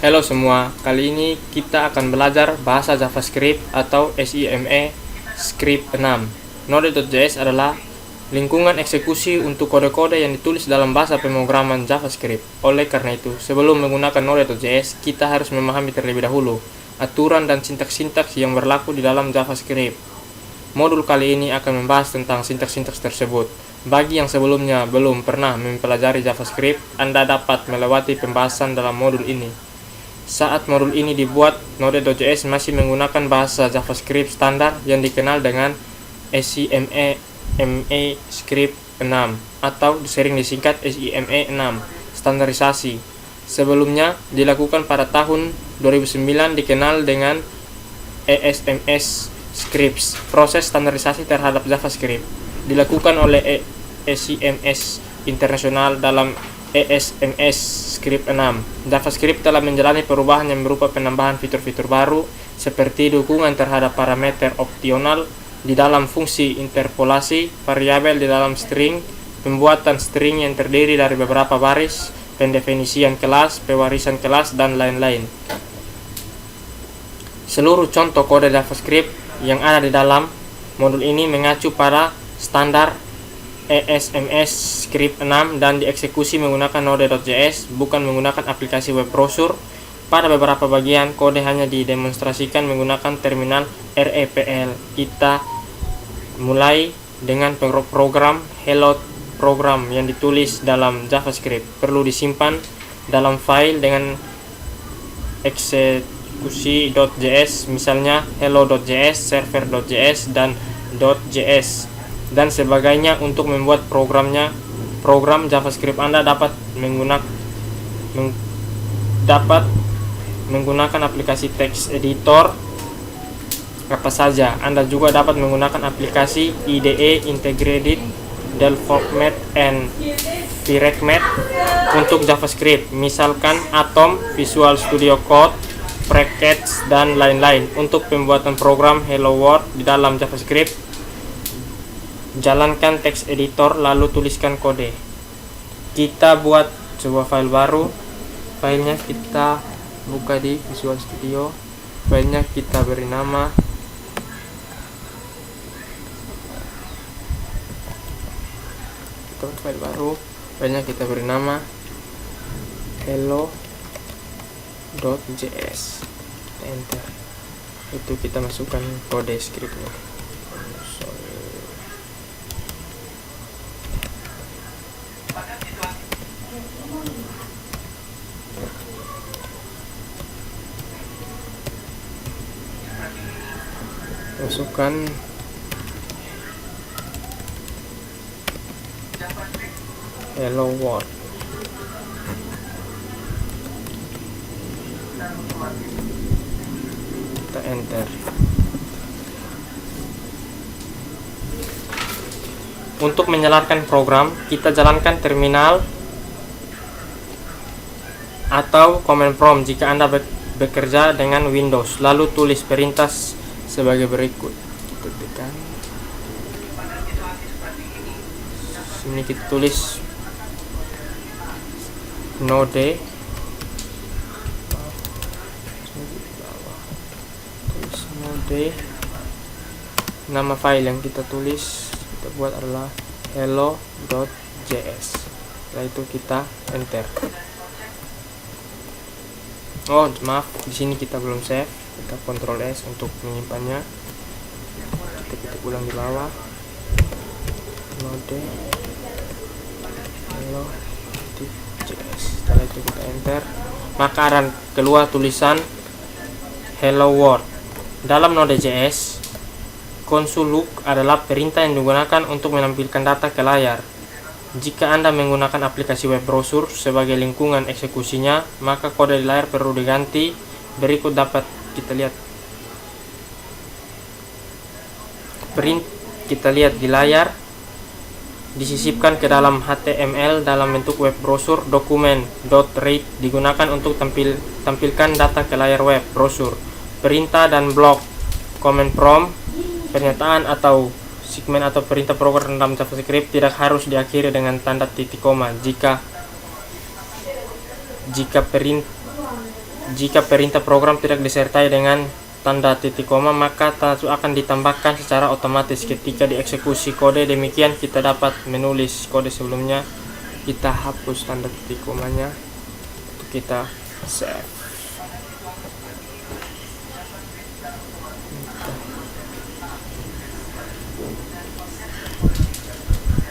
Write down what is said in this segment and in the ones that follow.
Halo semua, kali ini kita akan belajar bahasa JavaScript atau SIME Script 6. Node.js adalah lingkungan eksekusi untuk kode-kode yang ditulis dalam bahasa pemrograman JavaScript. Oleh karena itu, sebelum menggunakan Node.js, kita harus memahami terlebih dahulu aturan dan sintaks-sintaks yang berlaku di dalam JavaScript. Modul kali ini akan membahas tentang sintaks-sintaks tersebut. Bagi yang sebelumnya belum pernah mempelajari JavaScript, Anda dapat melewati pembahasan dalam modul ini. Saat modul ini dibuat, Node.js masih menggunakan bahasa JavaScript standar yang dikenal dengan SIME Script 6 atau sering disingkat SIME 6 standarisasi. Sebelumnya dilakukan pada tahun 2009 dikenal dengan ESMS Scripts. Proses standarisasi terhadap JavaScript dilakukan oleh SIMS Internasional dalam ESMS Script 6. JavaScript telah menjalani perubahan yang berupa penambahan fitur-fitur baru seperti dukungan terhadap parameter opsional di dalam fungsi interpolasi, variabel di dalam string, pembuatan string yang terdiri dari beberapa baris, pendefinisian kelas, pewarisan kelas, dan lain-lain. Seluruh contoh kode JavaScript yang ada di dalam modul ini mengacu pada standar ESMS Script 6 dan dieksekusi menggunakan Node.js, bukan menggunakan aplikasi web browser. Pada beberapa bagian, kode hanya didemonstrasikan menggunakan terminal REPL. Kita mulai dengan program hello program yang ditulis dalam JavaScript. Perlu disimpan dalam file dengan eksekusi.js, misalnya hello.js, server.js, dan .js dan sebagainya. Untuk membuat program JavaScript Anda dapat menggunakan aplikasi text editor apa saja. Anda juga dapat menggunakan aplikasi IDE Integrated Development and Environment untuk JavaScript, misalkan Atom, Visual Studio Code, Brackets, dan lain-lain. Untuk pembuatan program Hello World di dalam JavaScript, jalankan text editor lalu tuliskan kode. Kita buat sebuah file baru. Filenya kita buka di Visual Studio. Filenya kita beri nama file baru. Filenya kita beri nama hello.js. Enter. Itu kita masukkan kode scriptnya. Masukkan hello world. Kita enter. Untuk menjalankan program, kita jalankan terminal atau command prompt jika Anda bekerja dengan Windows, lalu tulis perintah sebagai berikut. Kita tekan sini, kita tulis node, nama file yang kita buat adalah hello.js. Setelah itu kita enter. Oh maaf, di sini kita belum save. Kita Ctrl S untuk menyimpannya. Kita ketik ulang di bawah node hello.js. Setelah itu kita enter, maka akan keluar tulisan hello world. Dalam Node.js, console look adalah perintah yang digunakan untuk menampilkan data ke layar. Jika Anda menggunakan aplikasi web browser sebagai lingkungan eksekusinya, maka kode di layar perlu diganti. Berikut dapat kita lihat. Print kita lihat di layar disisipkan ke dalam HTML dalam bentuk web browser. Dokumen .read digunakan untuk tampilkan data ke layar web browser. Perintah dan blok command prompt, pernyataan atau segmen atau perintah program dalam JavaScript tidak harus diakhiri dengan tanda titik koma. Jika Jika perintah program tidak disertai dengan tanda titik koma, maka tanda itu akan ditambahkan secara otomatis ketika dieksekusi kode. Demikian kita dapat menulis kode sebelumnya. Kita hapus tanda titik komanya, kita save.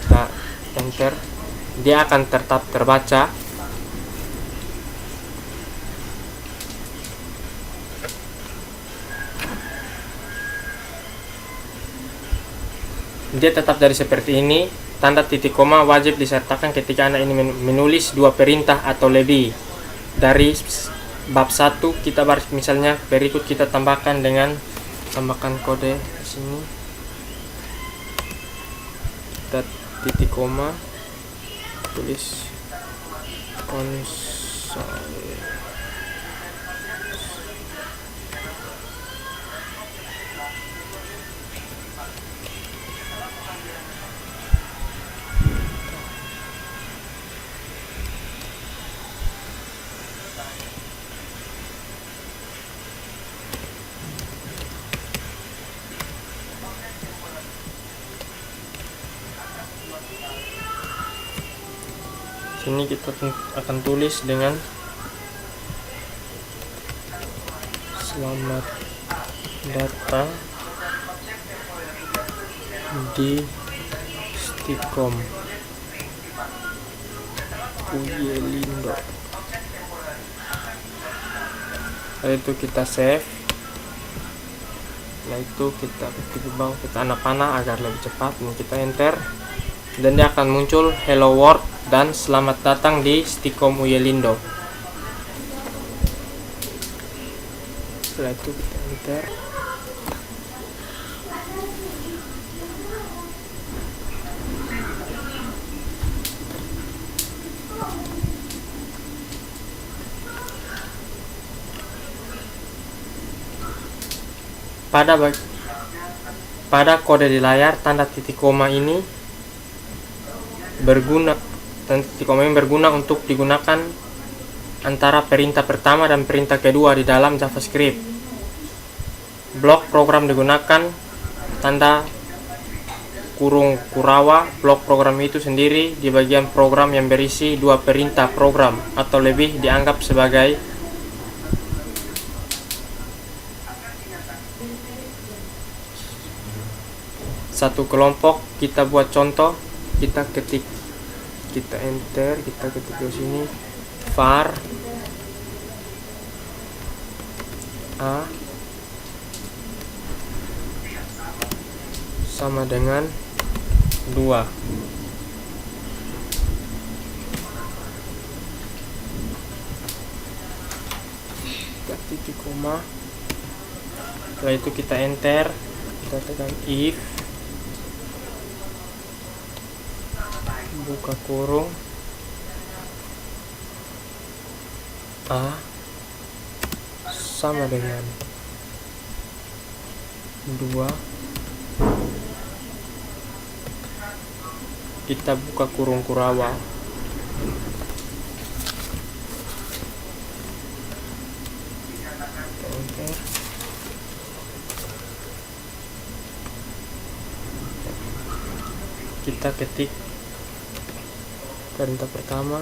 Kita enter, dia akan tetap terbaca. Dia tetap dari seperti ini. Tanda titik koma wajib disertakan ketika Anda ini menulis dua perintah atau lebih. Dari bab 1 kita misalnya berikut kita tambahkan kode di sini. Kita titik koma, tulis konsol. Sini kita akan tulis dengan selamat datang di Stikom Uyelindo. Lalu itu kita save. Setelah itu kita ketik di bawah, kita panah agar lebih cepat. Ini kita enter, dan dia akan muncul hello world dan selamat datang di Stikom Uyelindo. Setelah itu kita enter. Pada kode di layar, tanda titik koma ini berguna untuk digunakan antara perintah pertama dan perintah kedua di dalam JavaScript. Blok program digunakan tanda kurung kurawa. Blok program itu sendiri di bagian program yang berisi dua perintah program atau lebih dianggap sebagai satu kelompok. Kita buat contoh, kita ketik, kita enter, kita ketik di sini var a sama dengan 2. Kita titik koma. Setelah itu kita enter, kita tekan if, buka kurung a sama dengan 2, kita buka kurung kurawa. Enter. Kita ketik perintah pertama,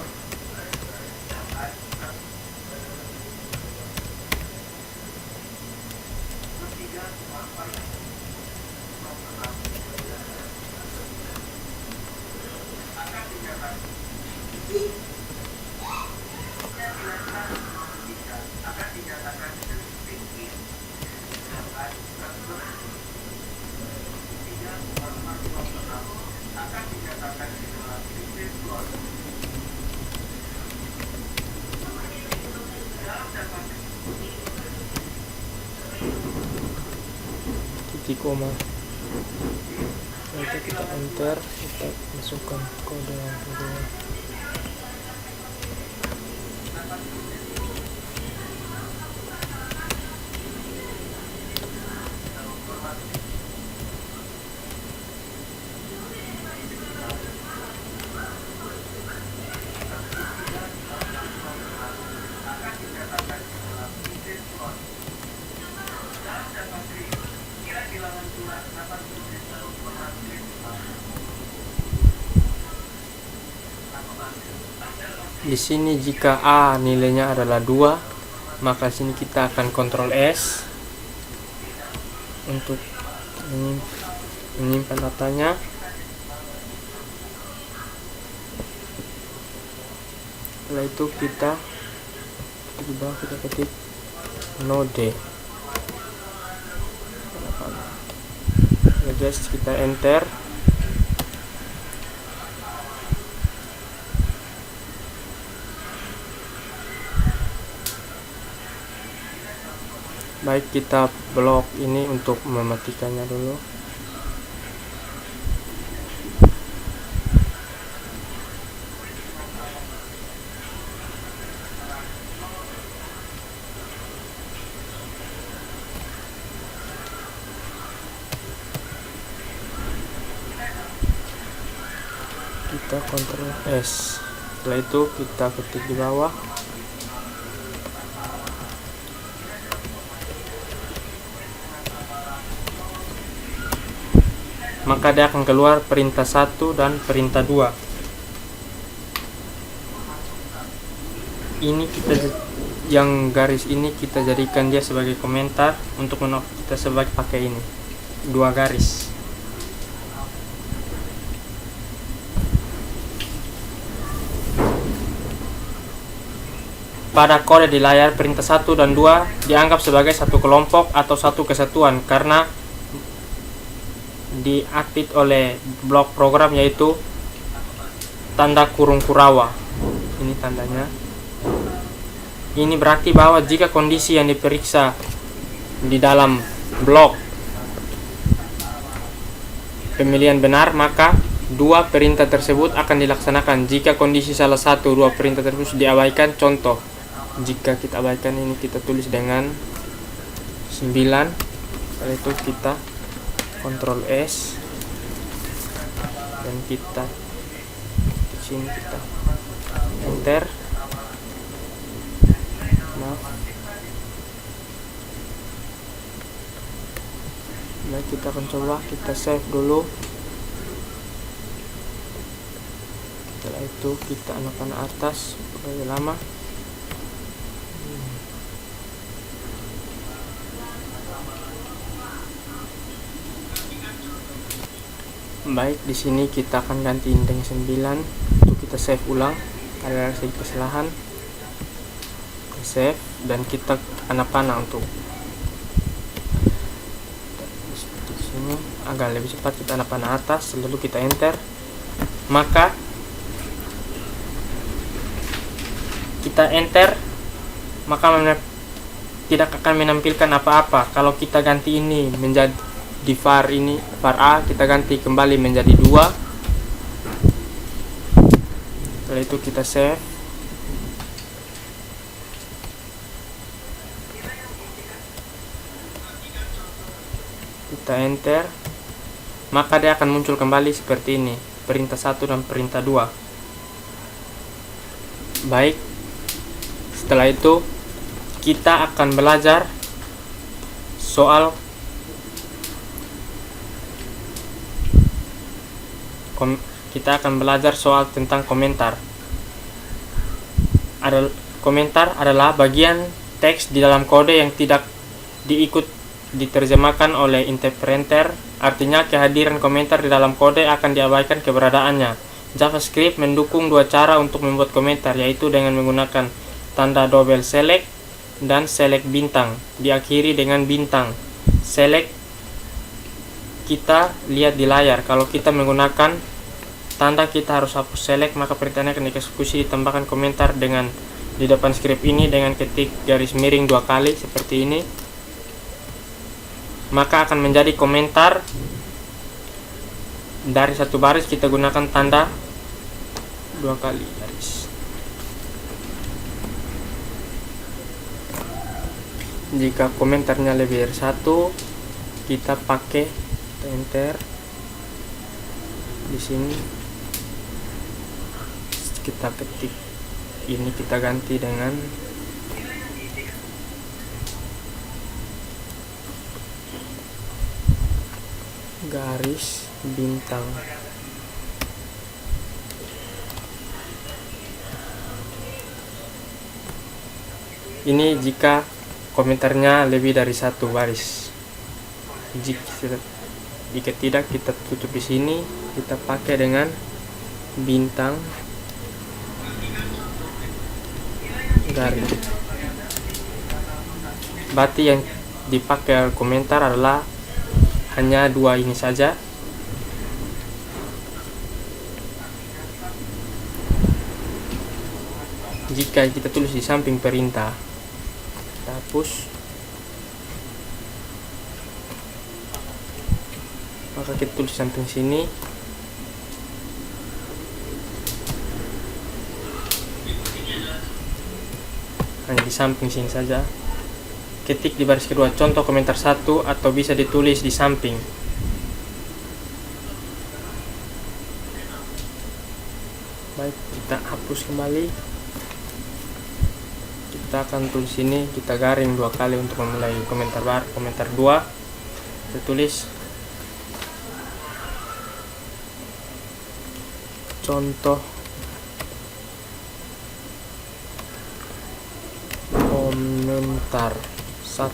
titik koma. Lalu kita enter, kita masukkan kode yang kedua. Di sini jika A nilainya adalah 2, maka sini kita akan Ctrl S untuk menyimpan datanya. Setelah itu kita di bawah kita ketik node. Just kita enter. Baik, kita blok ini untuk mematikannya dulu. Kita Ctrl S. Setelah itu kita ketik di bawah. Maka dia akan keluar perintah 1 dan perintah 2. Ini yang garis ini kita jadikan dia sebagai komentar untuk kita sebagai pakai ini 2 garis. Pada kode di layar, perintah 1 dan 2 dianggap sebagai satu kelompok atau satu kesatuan karena diaktif oleh blok program, yaitu tanda kurung Kurawa. Ini tandanya. Ini berarti bahwa jika kondisi yang diperiksa di dalam blok pemilihan benar, maka 2 perintah tersebut akan dilaksanakan. Jika kondisi salah satu 2 perintah tersebut diabaikan, contoh jika kita abaikan ini, kita tulis dengan 9. Setelah itu kita Ctrl S dan kita di sini kita enter. Maaf. Nah, kita akan coba kita save dulu. Setelah itu kita anak-anak atas supaya lama. Baik, di sini kita akan ganti dengan 9 untuk kita save ulang. Ada sedikit kesalahan. Kita save dan kita panah untuk di sini agak lebih cepat. Kita panah atas, lalu kita enter. Maka kita enter, maka tidak akan menampilkan apa-apa. Kalau kita ganti ini menjadi di var ini, var A, kita ganti kembali menjadi 2. Setelah itu kita save. Kita enter. Maka dia akan muncul kembali seperti ini, perintah 1 dan perintah 2. Baik. Setelah itu kita akan belajar soal tentang komentar. Komentar adalah bagian teks di dalam kode yang tidak diterjemahkan oleh interpreter. Artinya kehadiran komentar di dalam kode akan diabaikan keberadaannya. JavaScript mendukung 2 cara untuk membuat komentar, yaitu dengan menggunakan tanda double select dan select bintang, diakhiri dengan bintang. Select kita lihat di layar. Kalau kita menggunakan tanda, kita harus hapus select, maka perintahnya akan dieksekusi, ditambahkan komentar dengan di depan script ini dengan ketik garis miring 2 kali seperti ini. Maka akan menjadi komentar. Dari 1 baris kita gunakan tanda 2 kali garis. Jika komentarnya lebih dari 1, kita pakai enter. Di sini kita ketik ini, kita ganti dengan garis bintang. Ini jika komentarnya lebih dari satu baris. Jika tidak, kita tutup di sini, kita pakai dengan bintang garis. Berarti yang dipakai komentar adalah hanya dua ini saja. Jika kita tulis di samping perintah, kita hapus, maka kita tulis samping sini. Hanya di samping sini saja. Ketik di baris kedua contoh komentar 1 atau bisa ditulis di samping. Baik, kita hapus kembali. Kita akan tulis ini, kita garing 2 kali untuk memulai komentar baru. Komentar 2 kita tulis contoh komentar 1.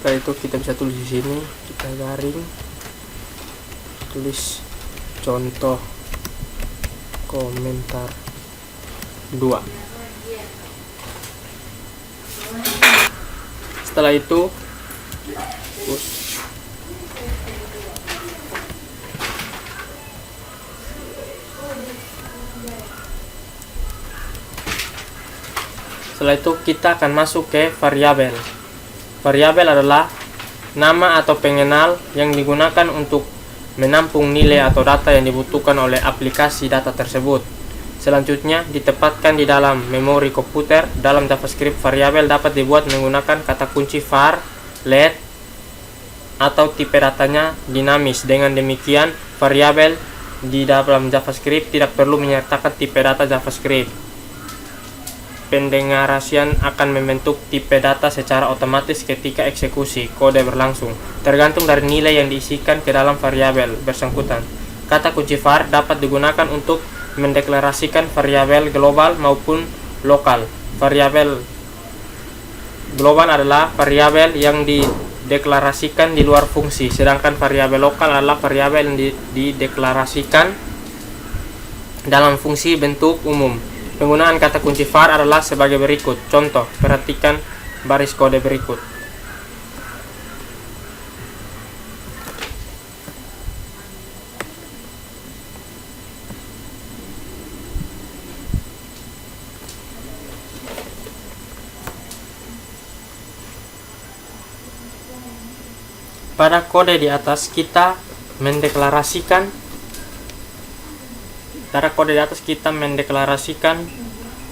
Setelah itu kita bisa tulis di sini, kita garing, tulis contoh komentar 2. Setelah itu kita akan masuk ke variabel. Variabel adalah nama atau pengenal yang digunakan untuk menampung nilai atau data yang dibutuhkan oleh aplikasi data tersebut. Selanjutnya, ditempatkan di dalam memori komputer. Dalam JavaScript, variabel dapat dibuat menggunakan kata kunci var, let, atau tipe datanya dinamis. Dengan demikian, variabel di dalam JavaScript tidak perlu menyertakan tipe data JavaScript. Pendengarasian akan membentuk tipe data secara otomatis ketika eksekusi kode berlangsung, tergantung dari nilai yang diisikan ke dalam variabel bersangkutan. Kata kunci var dapat digunakan untuk mendeklarasikan variabel global maupun lokal. Variabel global adalah variabel yang dideklarasikan di luar fungsi, sedangkan variabel lokal adalah variabel yang dideklarasikan dalam fungsi bentuk umum. Penggunaan kata kunci var adalah sebagai berikut. Contoh, perhatikan baris kode berikut. Pada kode di atas kita mendeklarasikan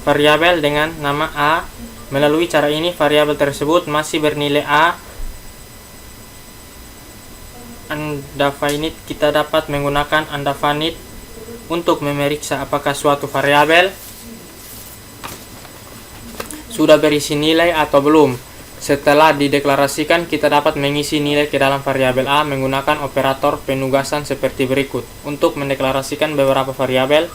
variabel dengan nama A. Melalui cara ini, variabel tersebut masih bernilai A. Undefinite, kita dapat menggunakan undefinite untuk memeriksa apakah suatu variabel sudah berisi nilai atau belum. Setelah dideklarasikan, kita dapat mengisi nilai ke dalam variabel A menggunakan operator penugasan seperti berikut. Untuk mendeklarasikan beberapa variabel,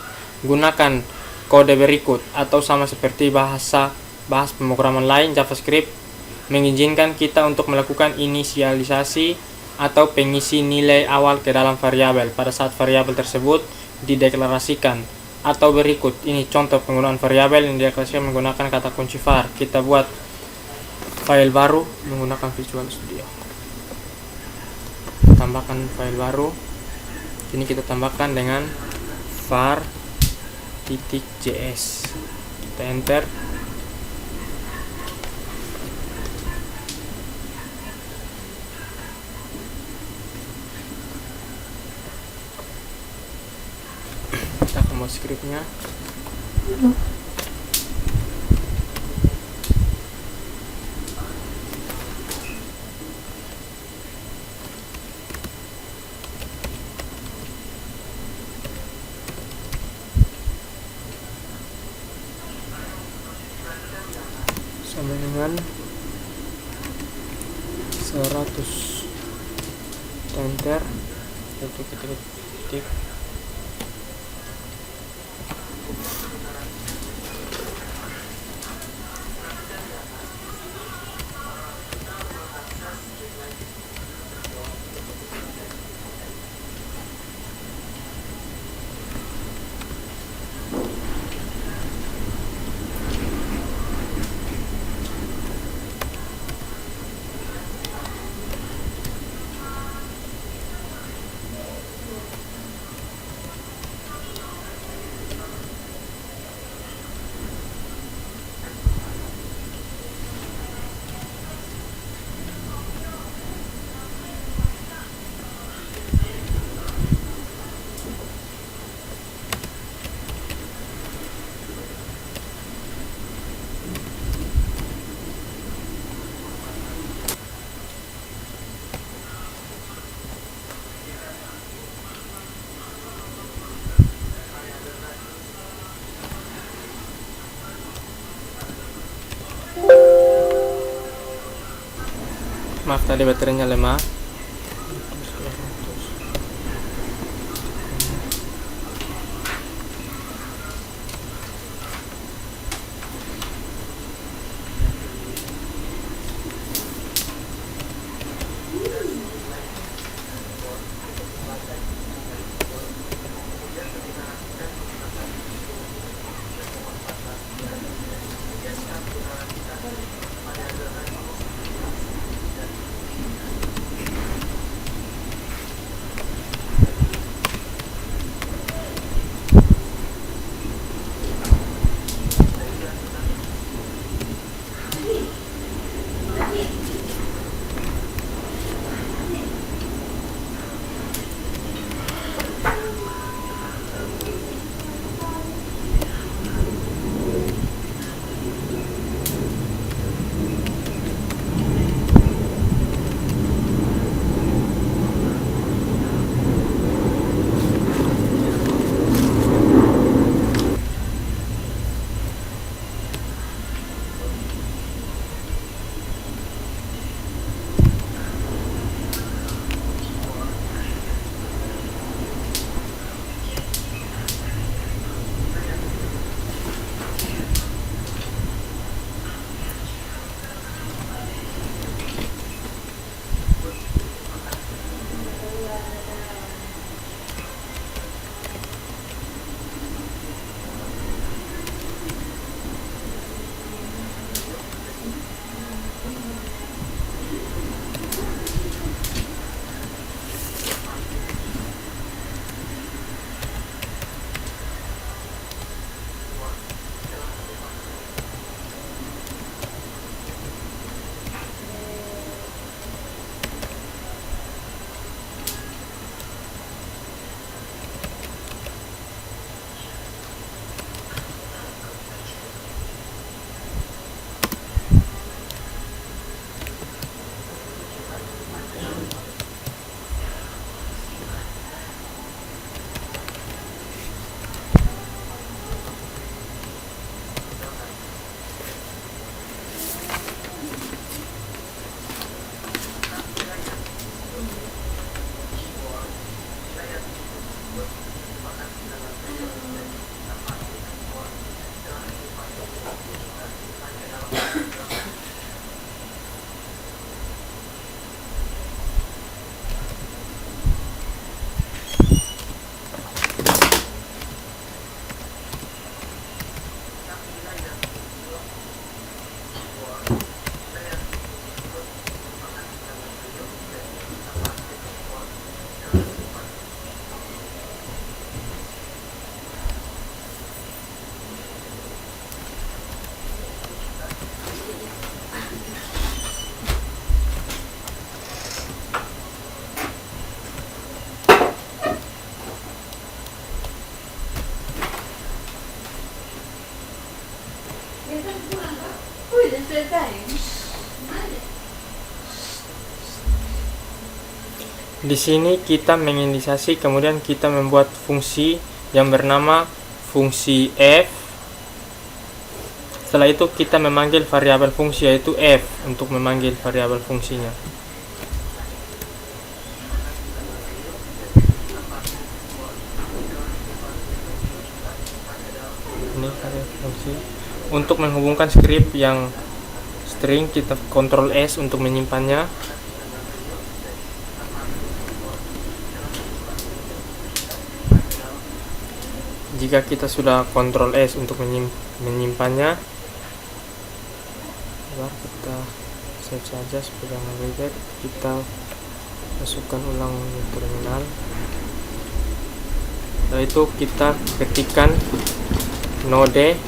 gunakan kode berikut, atau sama seperti bahasa pemrograman lain, JavaScript mengizinkan kita untuk melakukan inisialisasi atau pengisi nilai awal ke dalam variabel pada saat variabel tersebut dideklarasikan. Atau berikut, ini contoh penggunaan variabel yang dideklarasikan menggunakan kata kunci var. Kita buat file baru menggunakan Visual Studio. Tambahkan file baru. Ini kita tambahkan dengan var.js. Kita enter. Kita akan buat scriptnya. Sama dengan 100. Enter. Itu kita ketik. Maaf tadi baterainya lemah. Di sini kita menginisiasi, kemudian kita membuat fungsi yang bernama fungsi f. Setelah itu kita memanggil variabel fungsi yaitu f untuk memanggil variabel fungsinya. ini ada fungsi untuk menghubungkan script yang string. Kita Ctrl S untuk menyimpannya. Jika kita sudah Ctrl S untuk menyimpannya, kita save saja supaya jangan ribet. Kita masukkan ulang di terminal. Setelah itu kita ketikkan node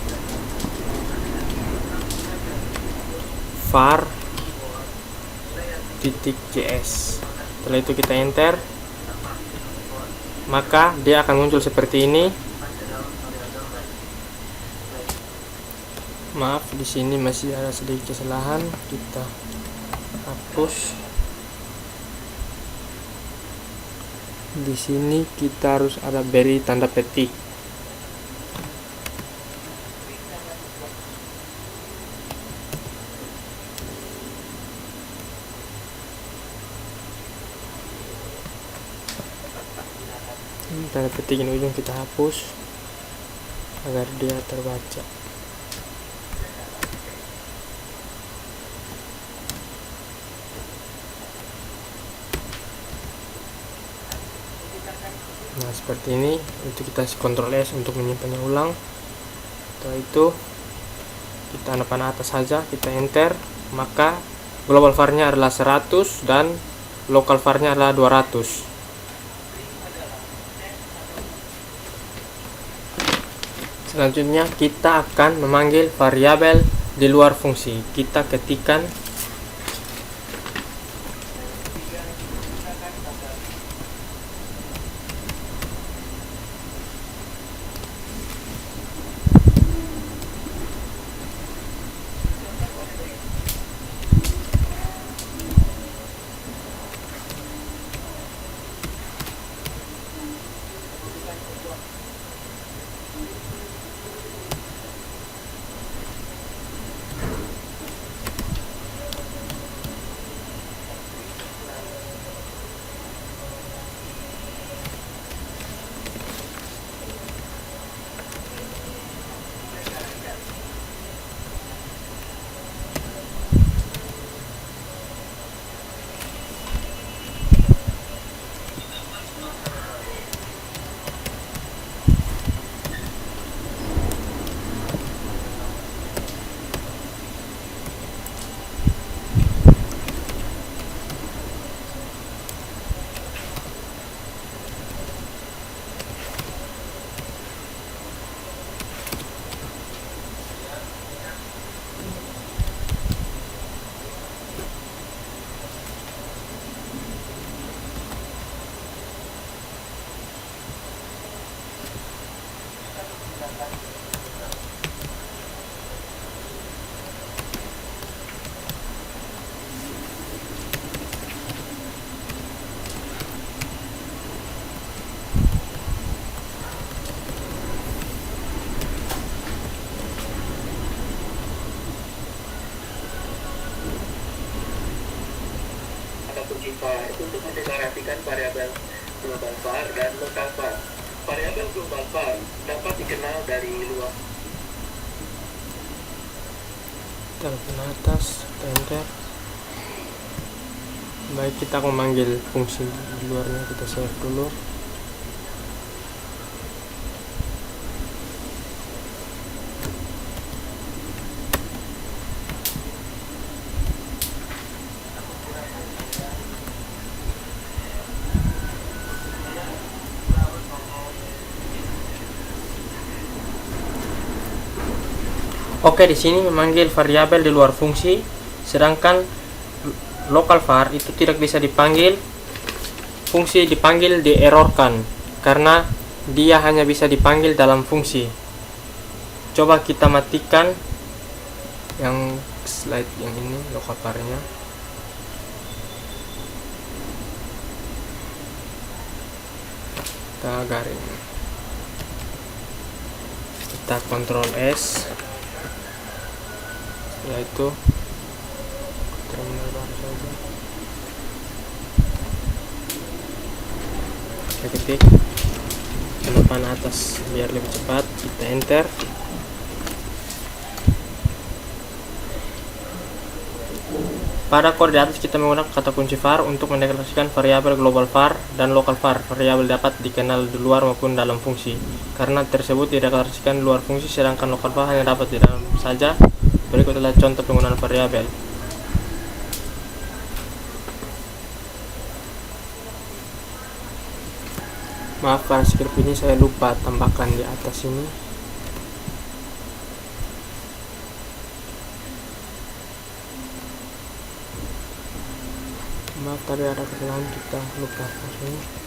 var .js. Setelah itu kita enter, maka dia akan muncul seperti ini. Maaf, di sini masih ada sedikit kesalahan, kita hapus. Di sini kita harus ada beri tanda petik. Tanda petik ini ujung kita hapus agar dia terbaca. Nah, seperti ini. Itu kita Ctrl S untuk menyimpannya ulang. Setelah itu kita panah atas saja, kita enter, maka global var-nya adalah 100 dan local var-nya adalah 200. Selanjutnya kita akan memanggil variabel di luar fungsi. Kita ketikkan var untuk mendeklarasikan variabel global var dan local var. Variabel global var dapat dikenal dari luar. Telepon atas, enter. Baik, kita akan memanggil fungsi di luarnya, kita save dulu. Oke, di sini memanggil variabel di luar fungsi, sedangkan local var itu tidak bisa dipanggil. Fungsi dipanggil dierrorkan karena dia hanya bisa dipanggil dalam fungsi. Coba kita matikan yang slide yang ini, local var-nya. Kita garing. Kita Ctrl S. Yaitu terminal baru saja. Kita ketik panah atas biar lebih cepat, kita enter. Pada kode di atas kita menggunakan kata kunci var untuk mendeklarasikan variabel global var dan local var. Variabel dapat dikenal di luar maupun dalam fungsi. Karena tersebut dideklarasikan di luar fungsi, sedangkan local var hanya dapat di dalam saja. Berikut adalah contoh penggunaan variabel. Maaf, pada script ini saya lupa tambahkan di atas ini. Maaf, tadi ada kesalahan, kita lupa ini.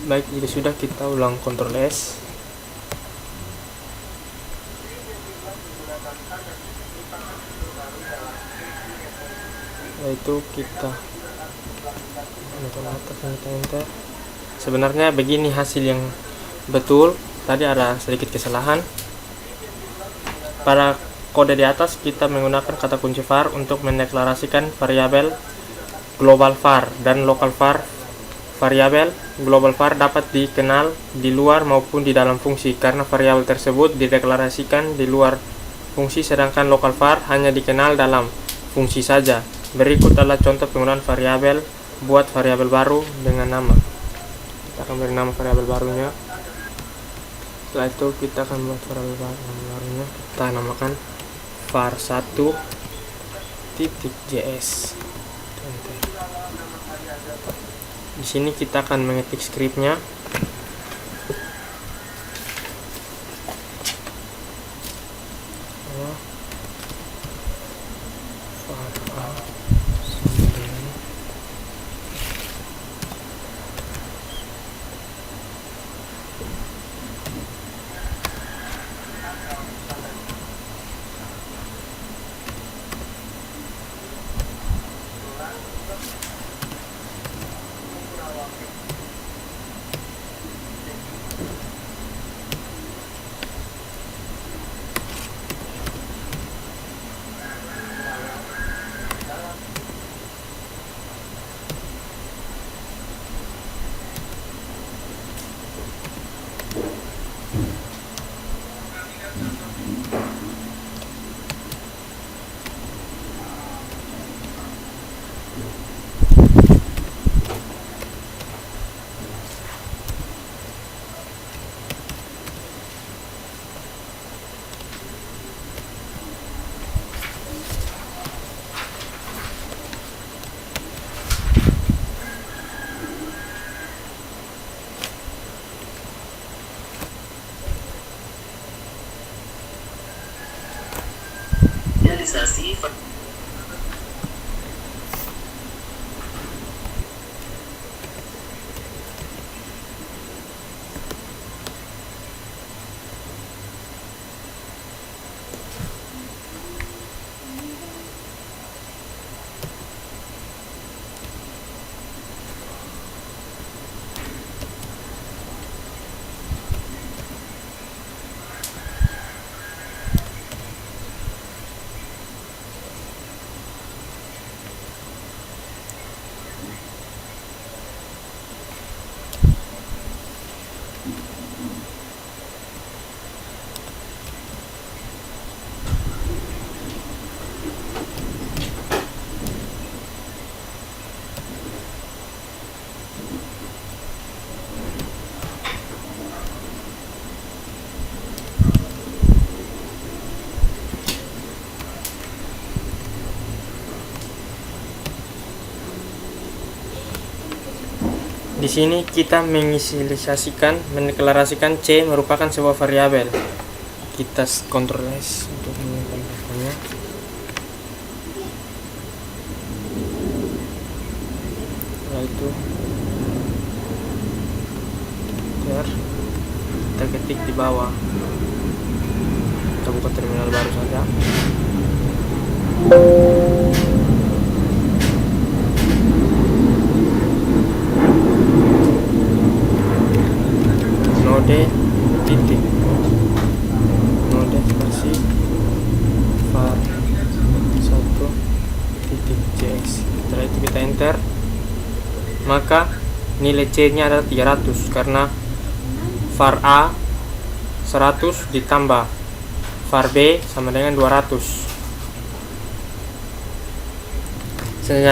Baik, jadi sudah, kita ulang Ctrl S. Yaitu kita enter. Sebenarnya begini hasil yang betul. Tadi ada sedikit kesalahan. Pada kode di atas kita menggunakan kata kunci var untuk mendeklarasikan variabel global var dan local var. Variabel global var dapat dikenal di luar maupun di dalam fungsi, karena variabel tersebut dideklarasikan di luar fungsi, sedangkan local var hanya dikenal dalam fungsi saja. Berikut adalah contoh penggunaan variabel buat variabel baru dengan nama. Kita akan beri nama variabel barunya. Setelah itu kita akan buat variabel barunya. Kita namakan var1.js. Di sini kita akan mengetik skripnya. Realisasi Di sini kita mendeklarasikan C merupakan sebuah variabel. Kita kontrol S untuk menambahkannya. Setelah itu kita ketik di bawah. Kita buka terminal baru saja. Node titik node versi var 1 titik cs. Setelah itu kita enter, maka nilai C nya adalah 300 karena var A 100 ditambah var B sama dengan 200.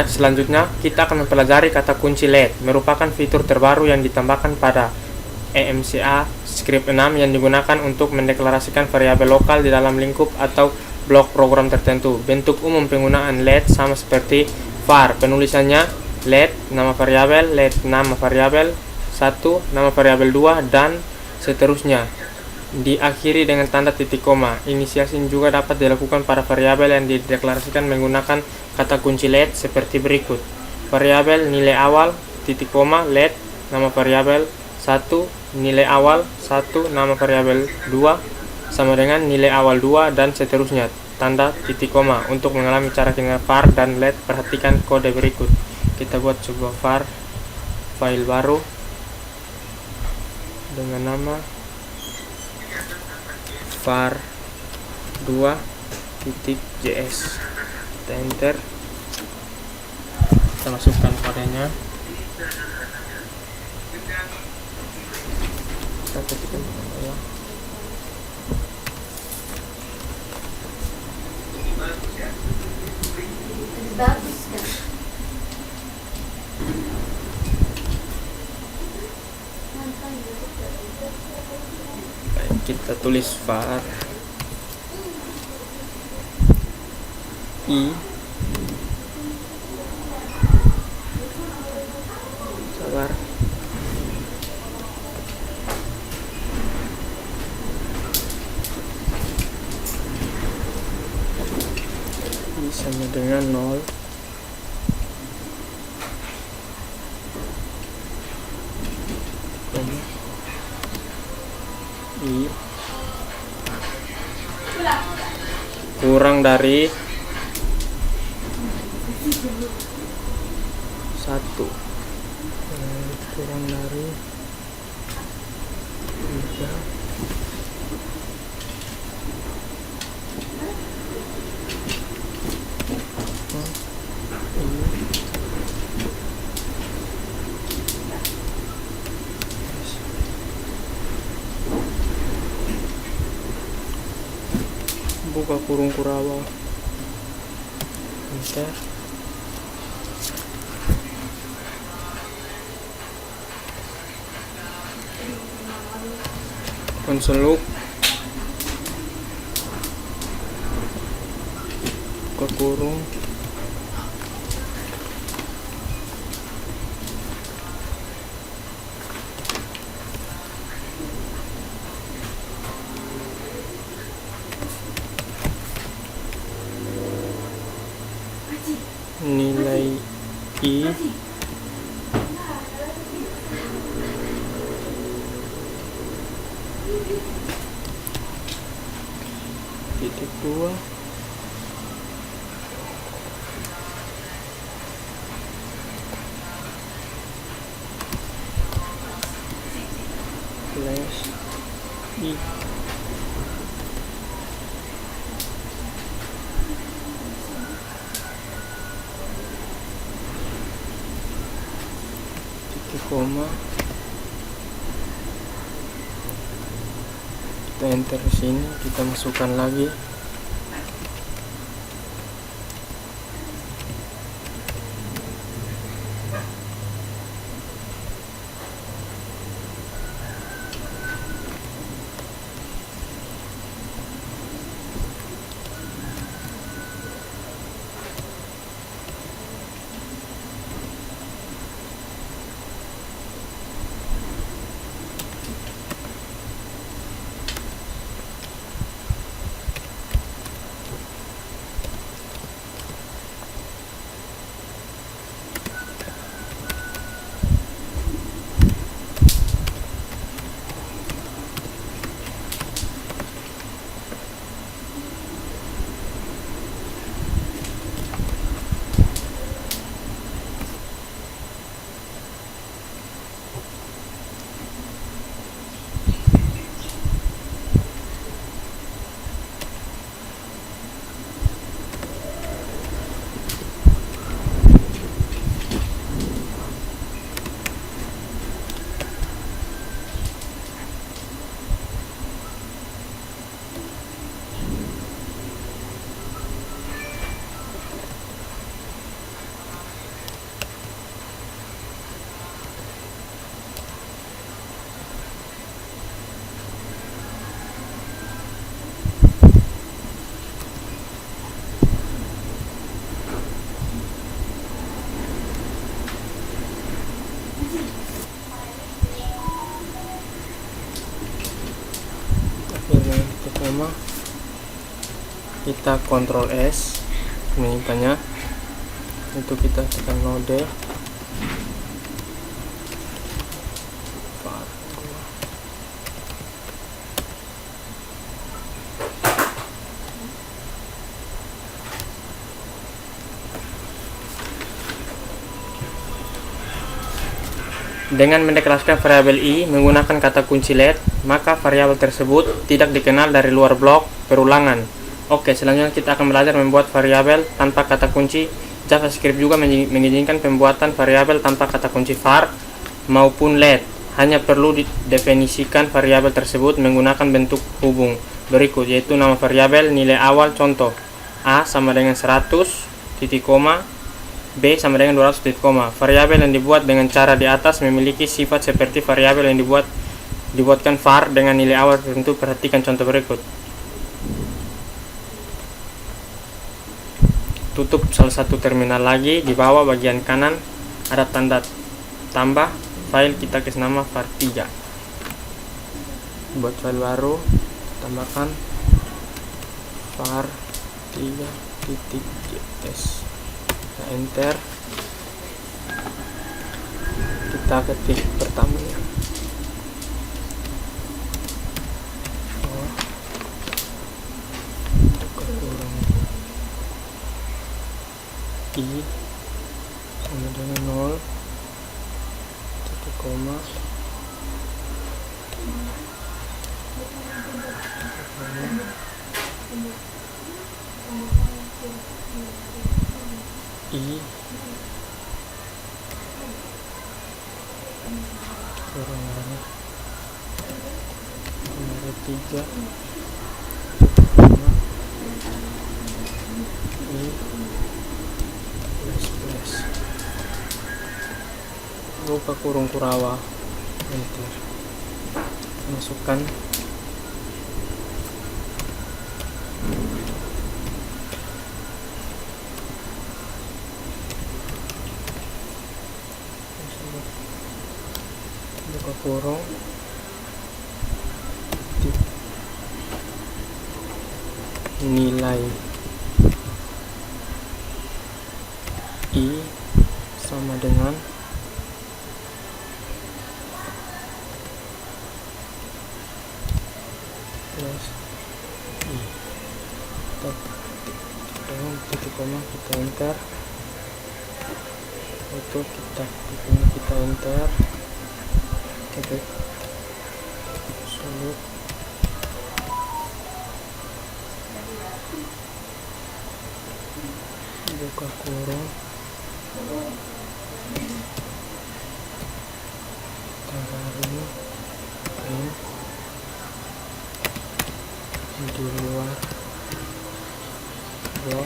Selanjutnya kita akan mempelajari kata kunci LED, merupakan fitur terbaru yang ditambahkan pada EMCA script 6 yang digunakan untuk mendeklarasikan variabel lokal di dalam lingkup atau blok program tertentu. Bentuk umum penggunaan LED sama seperti var, penulisannya LED nama variabel, LED nama variabel 1, nama variabel 2, dan seterusnya. Diakhiri dengan tanda titik koma. Inisiasi juga dapat dilakukan pada variabel yang dideklarasikan menggunakan kata kunci LED seperti berikut. Variabel nilai awal titik koma LED nama variabel 1 nilai awal 1 nama variabel 2 sama dengan nilai awal 2 dan seterusnya tanda titik koma. Untuk mengalami cara kerja var dan LED, perhatikan kode berikut. Kita buat sebuah var file baru dengan nama var2.js. Kita enter, kita masukkan kodenya, kita ketikkan ya. Bagus kan? Baik, kita tulis var i sabar i sama dengan 0 i kurang dari 1, kurang dari 3, buka kurung Kurawa, enter. Konsoluk, buka kurung, nilai i titik 2 slash i titik koma. Kita enter di sini, kita masukkan lagi Dengan titik koma kita Ctrl S menyimpannya. Itu kita tekan node dengan mendeklarasikan variabel i menggunakan kata kunci let, maka variabel tersebut tidak dikenal dari luar blok perulangan. Oke, selanjutnya kita akan belajar membuat variabel tanpa kata kunci. JavaScript juga mengizinkan pembuatan variabel tanpa kata kunci var maupun let. Hanya perlu didefinisikan variabel tersebut menggunakan bentuk hubung berikut, yaitu nama variabel, nilai awal, contoh a sama dengan 100 titik koma, b sama dengan 200 titik koma. Variabel yang dibuat dengan cara di atas memiliki sifat seperti variabel yang dibuatkan var dengan nilai awal tertentu. Perhatikan contoh berikut. Tutup salah satu terminal lagi, di bawah bagian kanan ada tanda tambah file, kita kasih nama var3. Buat file baru, tambahkan var3.js, enter, kita ketik pertamanya. I sama dengan 0 titik koma, I kurang dari 3 I buka kurung kurawa, enter, masukkan buka kurung nilai i sama dengan plus i, dengan titik koma kita enter, itu kita enter, ketik absolute, buka kurung taruh print di luar blok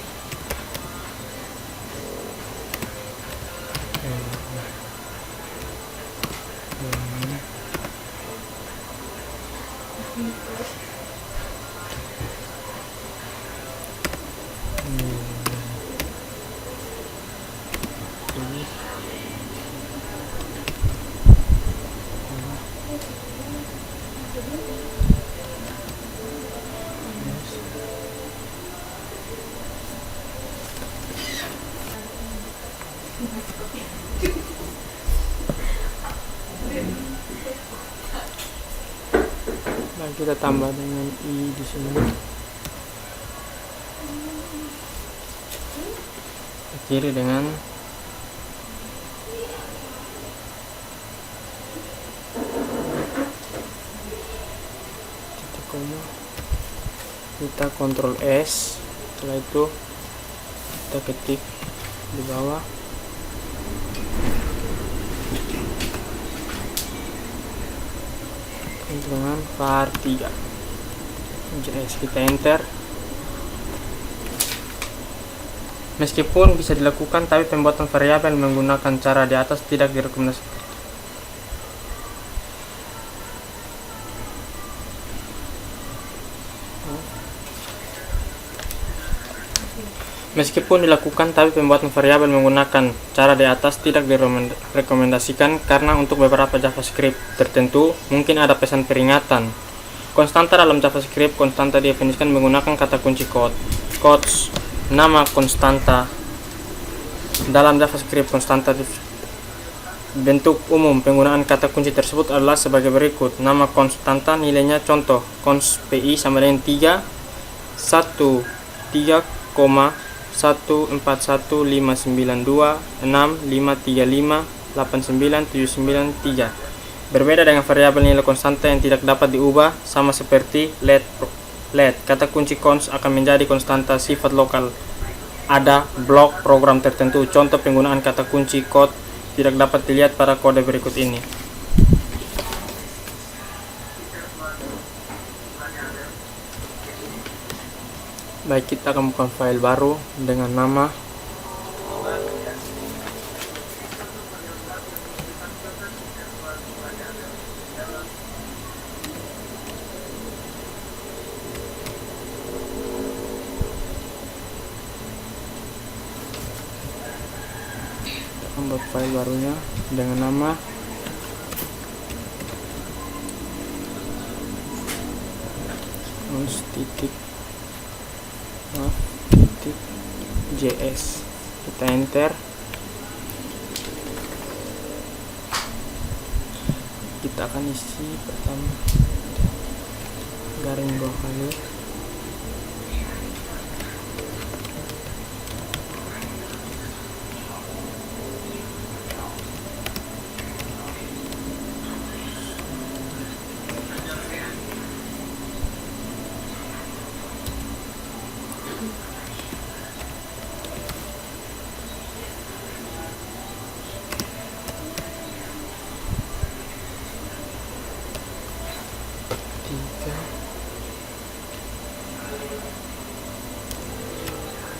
nah, kita tambah dengan i di sini, akhiri dengan titik koma, kita Ctrl S, setelah itu kita ketik di bawah dengan var3.js, kita enter. Meskipun bisa dilakukan, tapi pembuatan variabel menggunakan cara di atas tidak direkomendasikan. Meskipun dilakukan, tapi pembuatan variabel menggunakan cara di atas tidak direkomendasikan karena untuk beberapa JavaScript tertentu mungkin ada pesan peringatan. Konstanta dalam JavaScript, konstanta didefinisikan menggunakan kata kunci quotes. Nama konstanta dalam JavaScript, konstanta bentuk umum penggunaan kata kunci tersebut adalah sebagai berikut. Nama konstanta nilainya contoh const pi sama dengan 3 1,14159265358973. Berbeda dengan variabel nilai konstanta yang tidak dapat diubah, sama seperti let. Kata kunci const akan menjadi konstanta sifat lokal ada blok program tertentu. Contoh penggunaan kata kunci quote tidak dapat dilihat pada kode berikut ini. Baik, kita akan buka file baru dengan nama membuat file barunya dengan nama .js. Kita enter. Kita akan isi pertama garing 2 kali.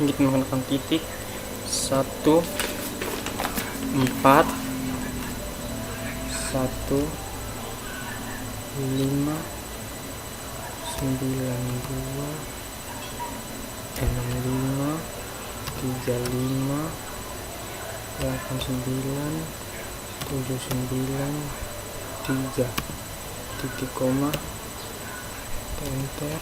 Kita menggunakan titik 1 4 1 9 2 65 35 89 79 3 titik koma, enter.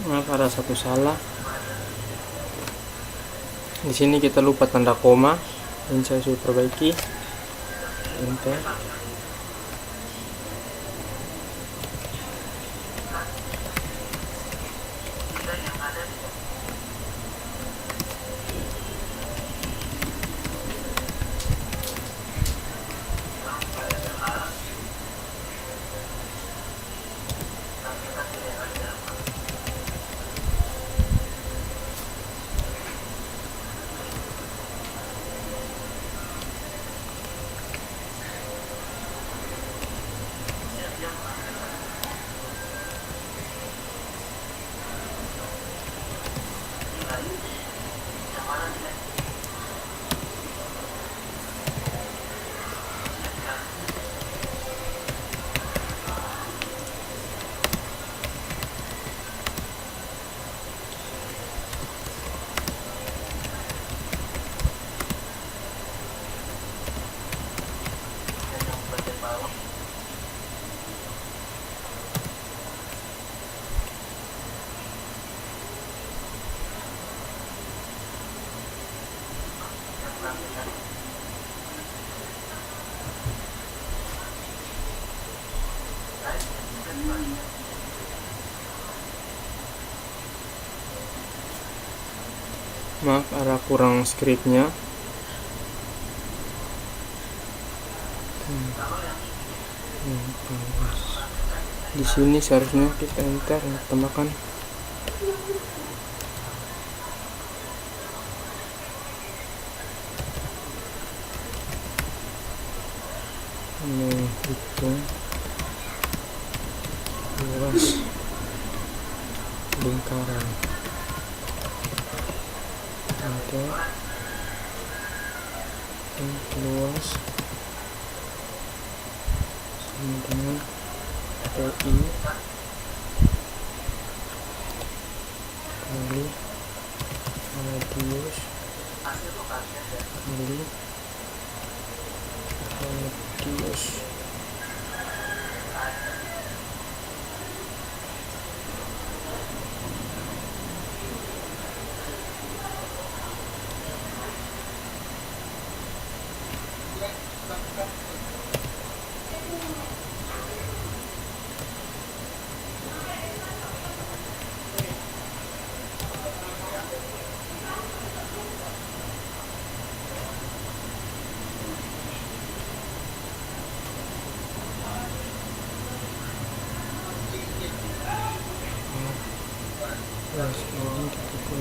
Maaf, ada satu salah. Di sini kita lupa tanda koma, ini saya sudah perbaiki. enter. Maaf, ada kurang skripnya. Di sini seharusnya kita enter, tambahkan menghitung luas lingkaran. Enter. Luas sama dengan PI kali radius kali radius. Sekarang kita ke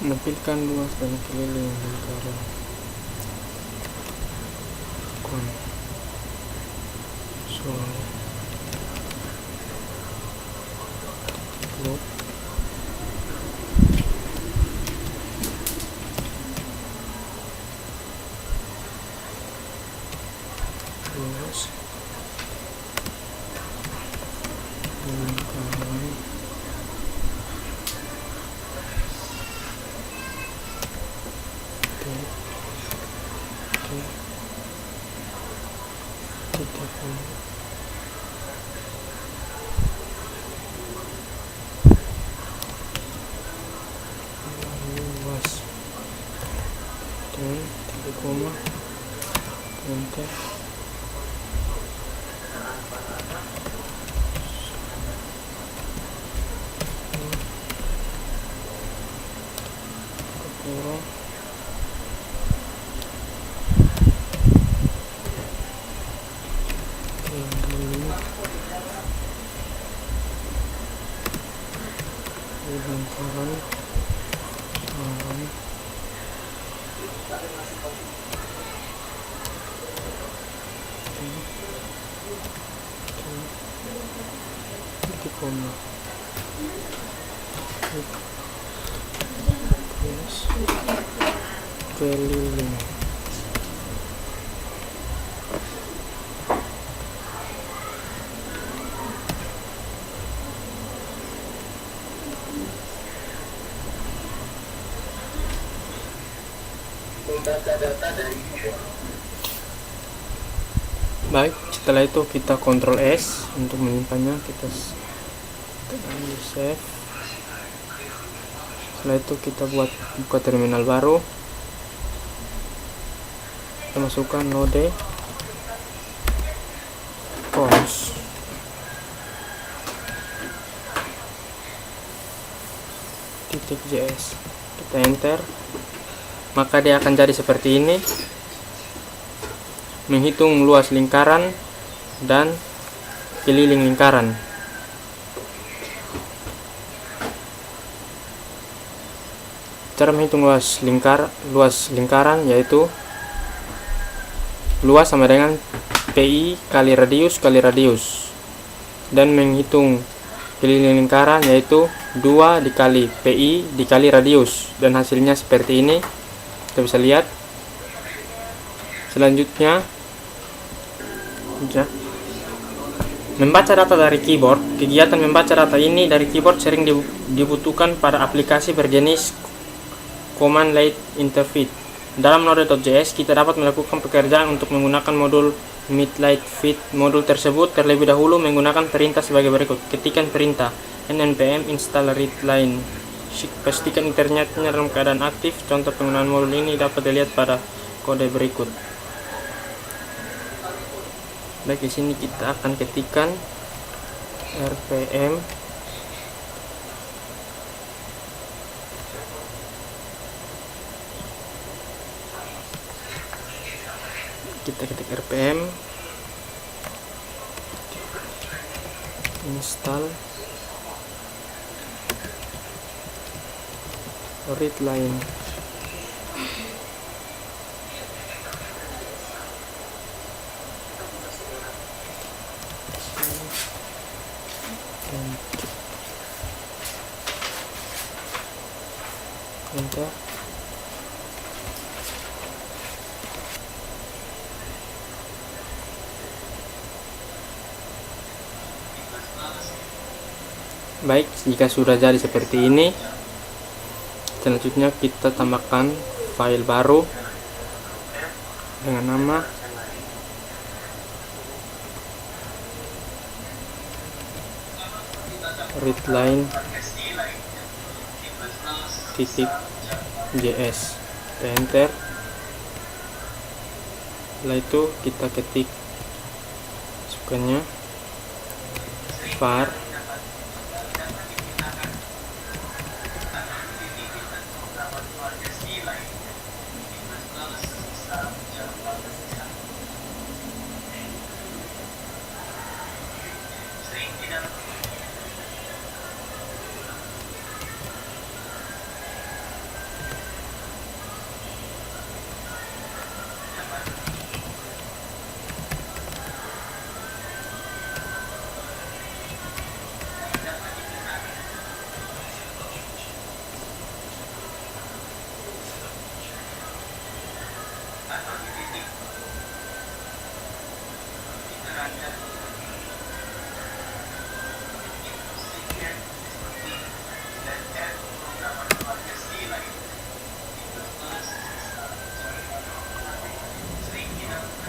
menampilkan luas dan keliling lingkaran. Luas lingkaran luas dan 3, enter. Kurang lingkaran keliling. Membaca data dari visual. Baik, setelah itu kita Ctrl S untuk menyimpannya. Kita tekan di save. Setelah itu kita buka terminal baru. Kita masukkan node cons. .js. Kita enter, maka dia akan jadi seperti ini. Menghitung luas lingkaran dan keliling lingkaran. Cara menghitung luas lingkaran yaitu luas sama dengan PI kali radius, dan menghitung keliling lingkaran yaitu 2 dikali PI dikali radius, dan hasilnya seperti ini. Kita bisa lihat. Selanjutnya membaca data dari keyboard. Kegiatan membaca data ini dari keyboard sering dibutuhkan pada aplikasi berjenis command line interface. Dalam Node.js kita dapat melakukan pekerjaan untuk menggunakan modul mid-line-fit. Modul tersebut terlebih dahulu menggunakan perintah sebagai berikut. Ketikkan perintah npm install readline. Pastikan internetnya dalam keadaan aktif. Contoh penggunaan modul ini dapat dilihat pada kode berikut. Baik, di sini kita akan ketikkan rpm install readline. Enter. Baik, jika sudah jadi seperti ini, selanjutnya kita tambahkan file baru dengan nama readline.js. Kita enter. Setelah itu kita ketik masukannya var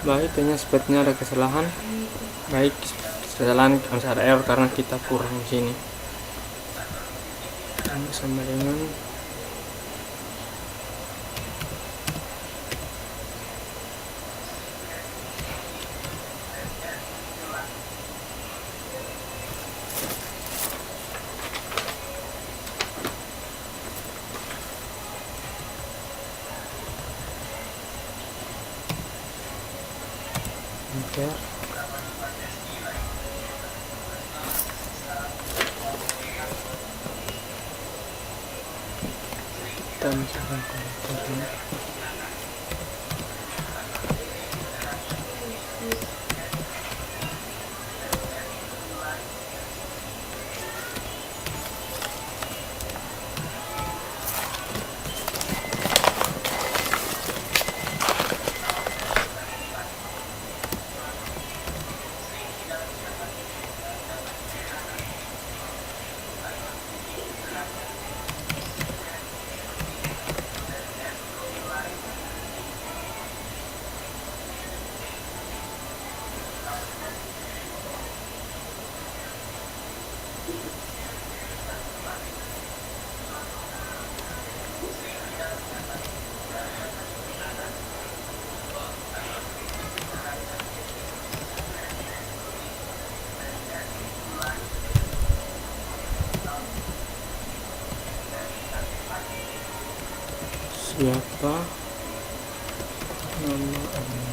Baik, kayaknya sepertinya ada kesalahan. Baik, kesalahan harus ada error karena kita kurang di sini. Ini sama dengan enter. Kita masukkan komputernya. siapa nama Anda.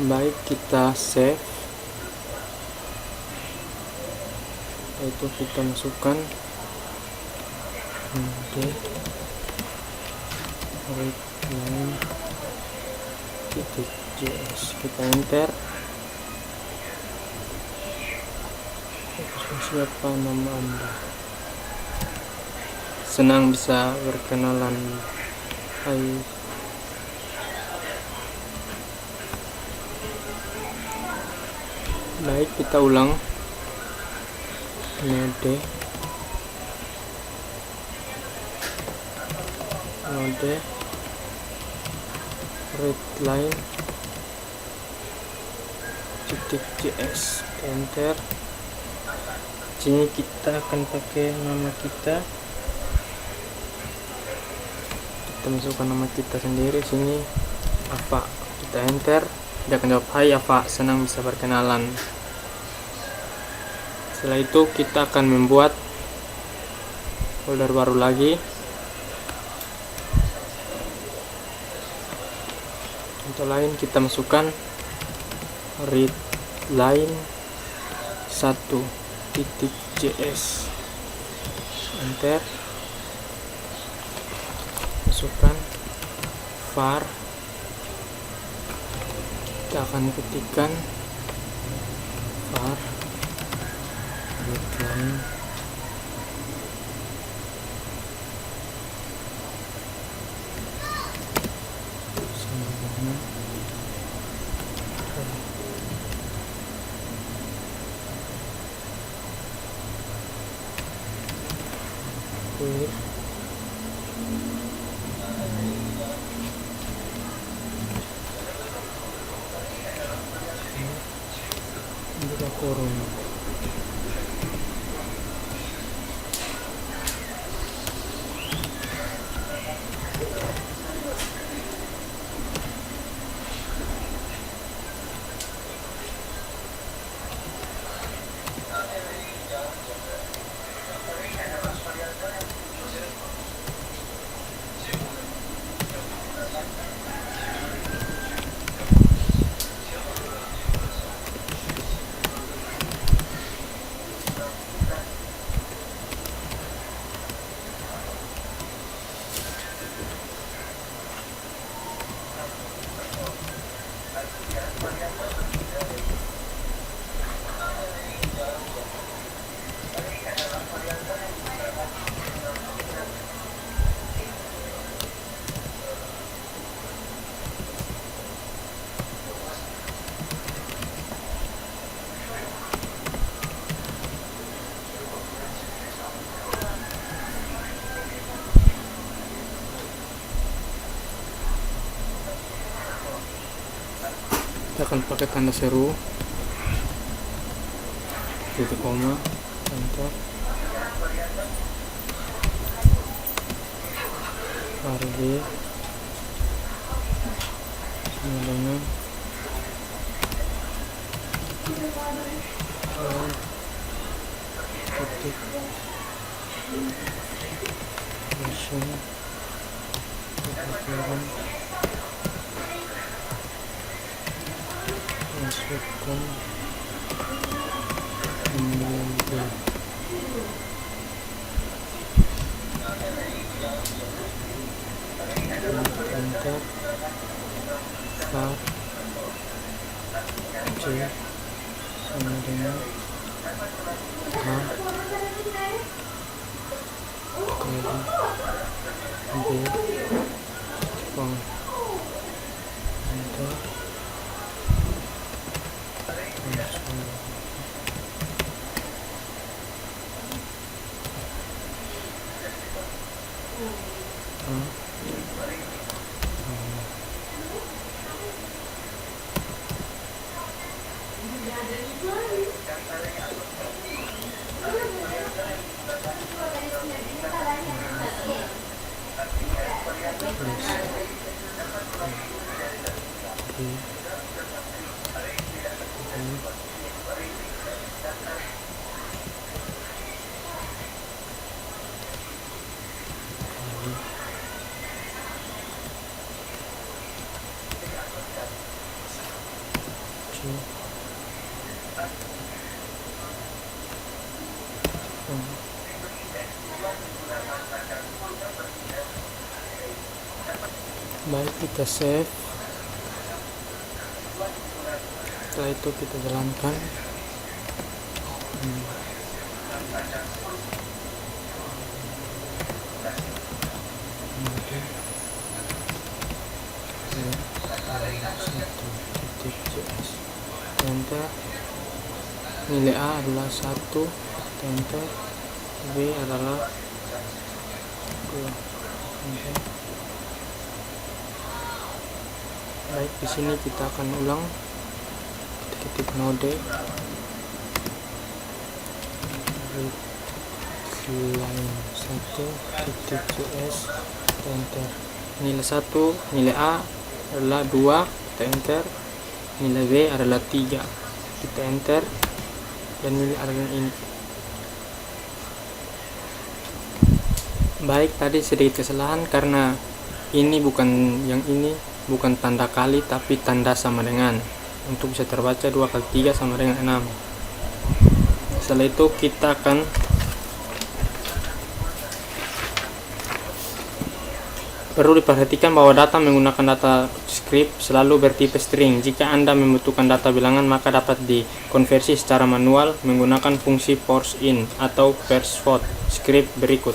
Baik, kita save. Itu kita masukkan readline.js, kita enter. Siapa nama Anda? Senang bisa berkenalan. Hai. Baik, kita ulang. Node readline.js, enter. Sini kita akan pakai nama kita. Kita masukkan nama kita sendiri. Sini Ava, kita enter. Dia akan jawab, hai Ava, senang bisa berkenalan. Setelah itu kita akan membuat folder baru lagi. Contoh lain, kita masukkan readline1.js, enter. Masukkan var, kita akan ketikkan var readline kurung. kita akan pakai tanda seru, titik koma, enter, RB sama dengan titik langsung masukkan email enter var c sama dengan h kali b Jepang enter Baik, kita save. Setelah itu kita jalankan. Enter. Nilai A adalah 1, enter. B adalah 2, enter. Baik, di sini kita akan ulang ketik node line 1.js, enter. Nilai 1, nilai A adalah 2, kita enter. Nilai B adalah 3, kita enter. Dan nilai adalah ini. Baik, tadi sedikit kesalahan karena ini bukan tanda kali tapi tanda sama dengan. Untuk bisa terbaca 2 kali 3 sama dengan 6. Setelah itu kita akan perlu diperhatikan bahwa data menggunakan data script selalu bertipe string. Jika Anda membutuhkan data bilangan maka dapat dikonversi secara manual menggunakan fungsi parse in atau parse float script berikut.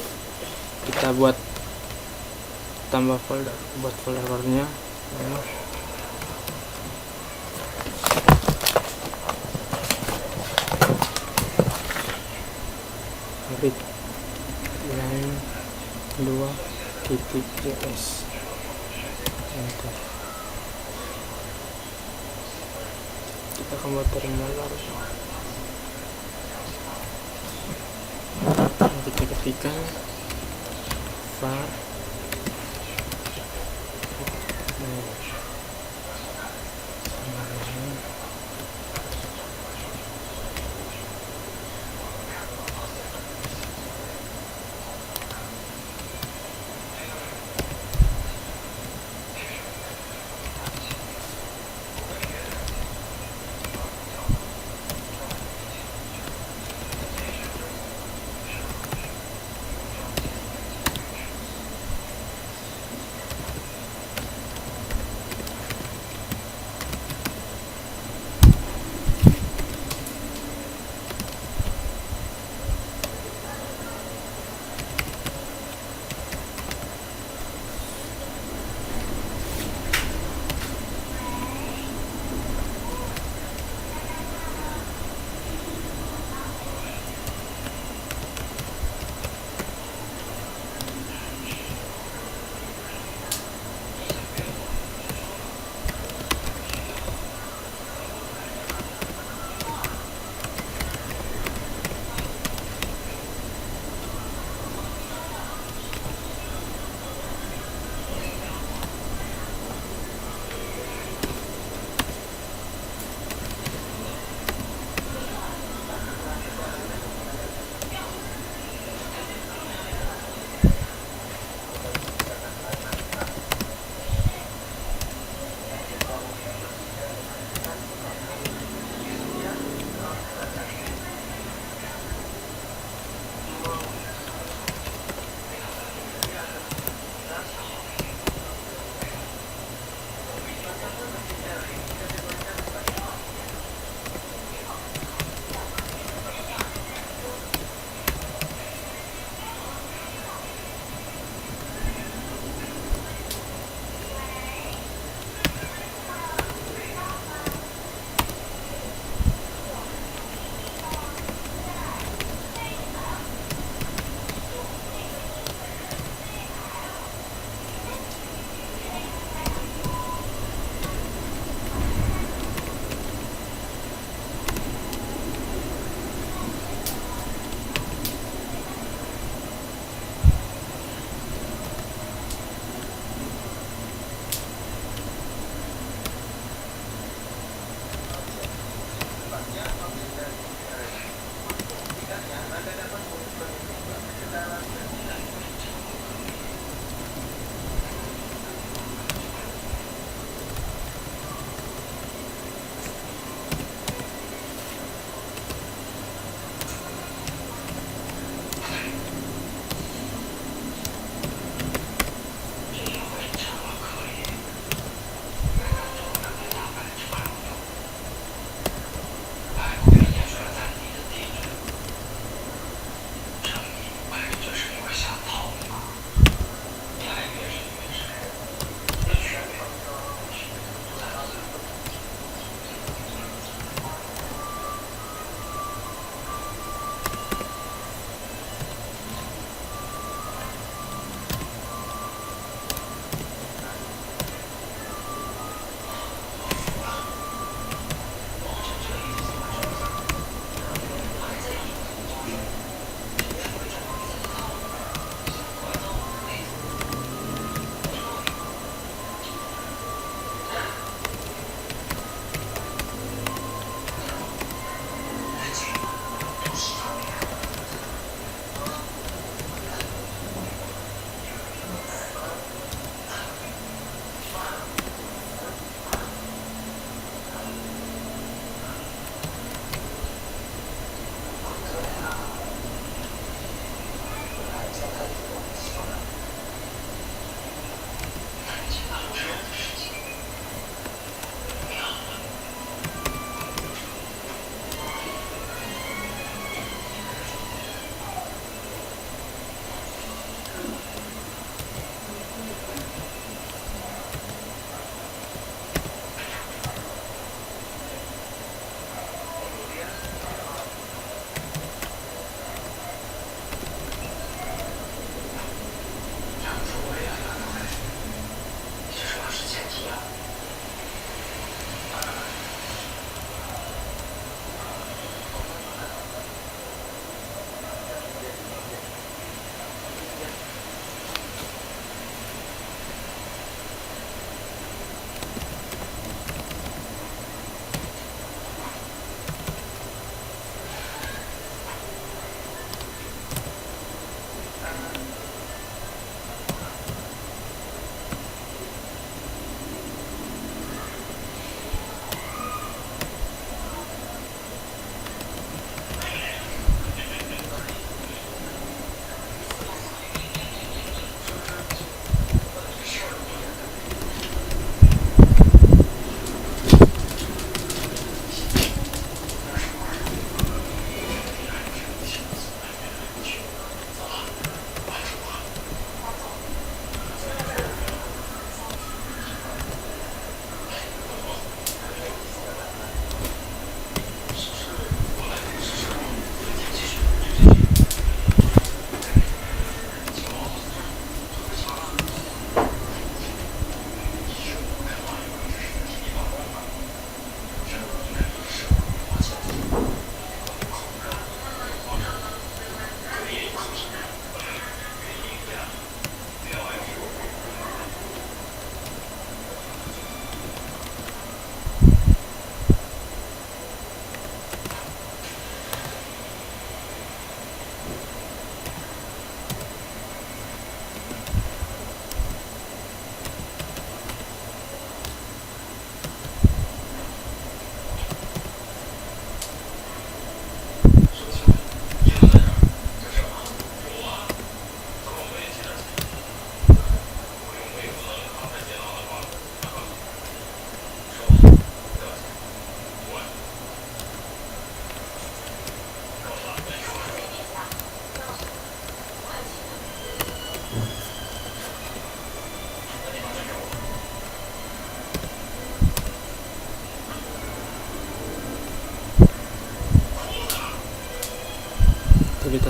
Kita buat tambah folder, buat folder barunya. Read line 2.js, enter. Kita akan buat terminal baru. Kita ketikkan var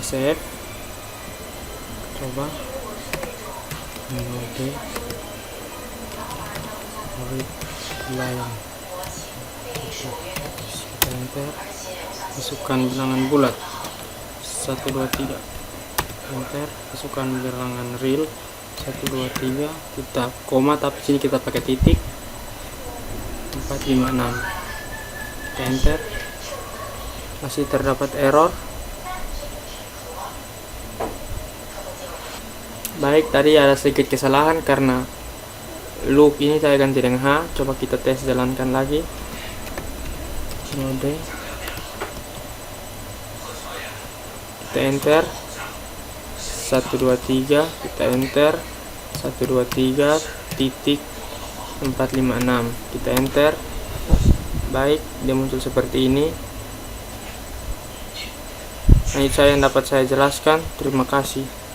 save, coba mode line, kita enter, masukkan bilangan bulat 1 2 3, enter, masukkan bilangan real 1 2 3, kita koma tapi sini kita pakai titik 4 5 6, kita enter, masih terdapat error. Baik, tadi ada sedikit kesalahan karena loop ini saya ganti dengan H. Coba kita tes jalankan lagi. Mode, kita enter 1 2 3, kita enter 1 2 3 titik 4 5 6, kita enter. Baik, dia muncul seperti ini. Nah, itu yang dapat saya jelaskan. Terima kasih.